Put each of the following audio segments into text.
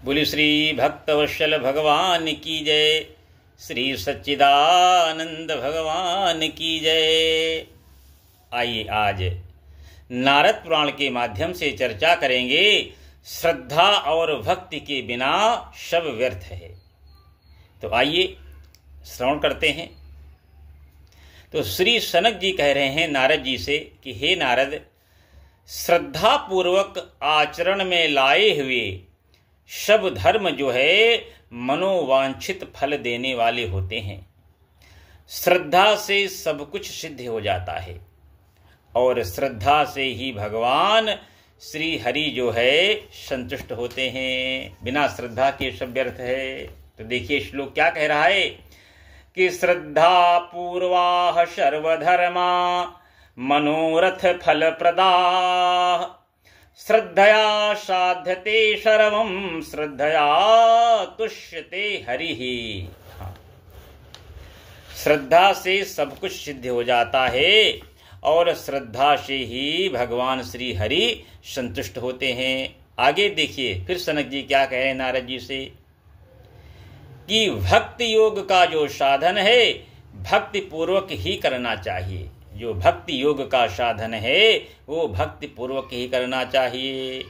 बोली श्री भक्तवत्सल भगवान की जय, श्री सच्चिदानंद भगवान की जय। आइए आज नारद पुराण के माध्यम से चर्चा करेंगे श्रद्धा और भक्ति के बिना सब व्यर्थ है। तो आइए श्रवण करते हैं। तो श्री सनक जी कह रहे हैं नारद जी से कि हे नारद, श्रद्धा पूर्वक आचरण में लाए हुए सब धर्म जो है मनोवांछित फल देने वाले होते हैं। श्रद्धा से सब कुछ सिद्ध हो जाता है और श्रद्धा से ही भगवान श्री हरि जो है संतुष्ट होते हैं। बिना श्रद्धा के सब व्यर्थ है। तो देखिए श्लोक क्या कह रहा है कि श्रद्धा पूर्वाह सर्वधर्मा मनोरथ फल प्रदा, श्रद्धया साध्यते सर्वं श्रद्धया तुष्यते हरिः। श्रद्धा से सब कुछ सिद्ध हो जाता है और श्रद्धा से ही भगवान श्री हरि संतुष्ट होते हैं। आगे देखिए फिर सनक जी क्या कह रहे हैं नारद जी से कि भक्ति योग का जो साधन है भक्ति पूर्वक ही करना चाहिए। जो भक्ति योग का साधन है वो भक्ति पूर्वक ही करना चाहिए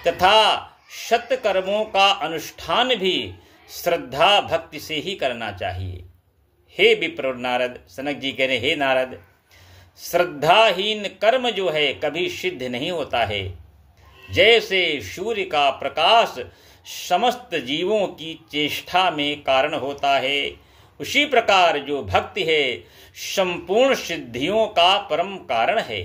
तथा सत्कर्मों का अनुष्ठान भी श्रद्धा भक्ति से ही करना चाहिए। हे विप्र नारद, सनक जी कह रहे हे नारद, श्रद्धाहीन कर्म जो है कभी सिद्ध नहीं होता है। जैसे सूर्य का प्रकाश समस्त जीवों की चेष्टा में कारण होता है, उसी प्रकार जो भक्ति है संपूर्ण सिद्धियों का परम कारण है।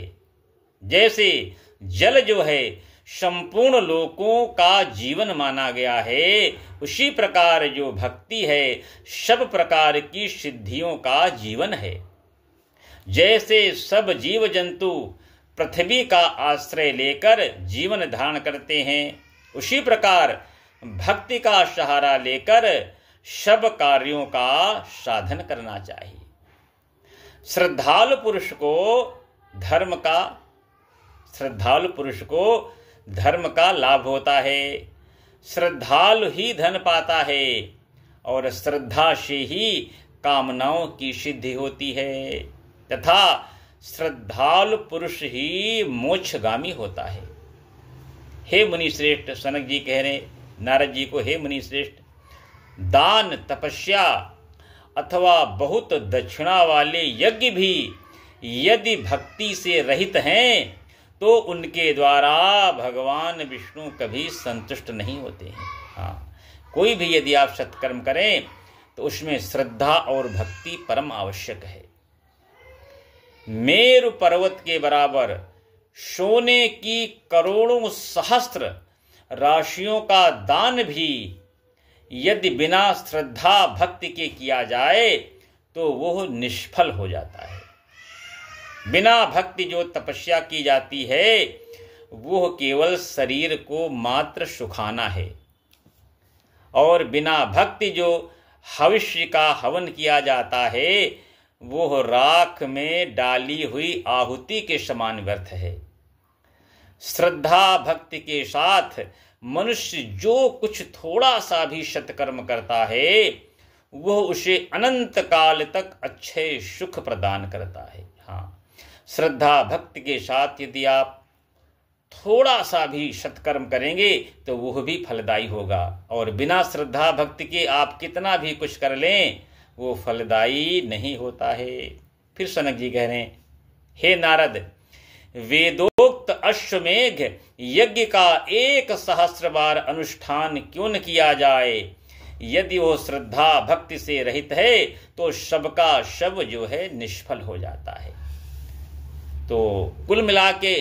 जैसे जल जो है संपूर्ण लोकों का जीवन माना गया है, उसी प्रकार जो भक्ति है सब प्रकार की सिद्धियों का जीवन है। जैसे सब जीव जंतु पृथ्वी का आश्रय लेकर जीवन धारण करते हैं, उसी प्रकार भक्ति का सहारा लेकर सब कार्यों का साधन करना चाहिए। श्रद्धालु पुरुष को धर्म का लाभ होता है। श्रद्धालु ही धन पाता है और श्रद्धा से ही कामनाओं की सिद्धि होती है तथा श्रद्धालु पुरुष ही मोक्षगामी होता है। हे मुनि श्रेष्ठ, सनक जी कह रहे नारद जी को, हे मुनि श्रेष्ठ, दान तपस्या अथवा बहुत दक्षिणा वाले यज्ञ भी यदि भक्ति से रहित हैं तो उनके द्वारा भगवान विष्णु कभी संतुष्ट नहीं होते हैं। हाँ, कोई भी यदि आप सत्कर्म करें तो उसमें श्रद्धा और भक्ति परम आवश्यक है। मेरु पर्वत के बराबर सोने की करोड़ों सहस्त्र राशियों का दान भी यदि बिना श्रद्धा भक्ति के किया जाए तो वह निष्फल हो जाता है। बिना भक्ति जो तपस्या की जाती है वह केवल शरीर को मात्र सुखाना है और बिना भक्ति जो हविष्य का हवन किया जाता है वह राख में डाली हुई आहुति के समान व्यर्थ है। श्रद्धा भक्ति के साथ मनुष्य जो कुछ थोड़ा सा भी सत्कर्म करता है वह उसे अनंत काल तक अच्छे सुख प्रदान करता है। हाँ, श्रद्धा भक्ति के साथ यदि आप थोड़ा सा भी सत्कर्म करेंगे तो वह भी फलदायी होगा और बिना श्रद्धा भक्ति के आप कितना भी कुछ कर लें वो फलदायी नहीं होता है। फिर सनक जी कह रहे हैं हे नारद, वेदोक्त अश्वमेघ यज्ञ का 1,000 बार अनुष्ठान क्यों न किया जाए, यदि वो श्रद्धा भक्ति से रहित है तो सबका सब जो है निष्फल हो जाता है। तो कुल मिला के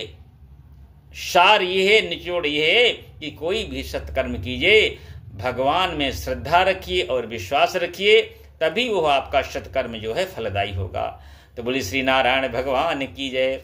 सार ये है, निचोड़ ये है कि कोई भी सत्कर्म कीजिए, भगवान में श्रद्धा रखिए और विश्वास रखिए, तभी वो आपका सत्कर्म जो है फलदायी होगा। तो बोली श्री नारायण भगवान की जय।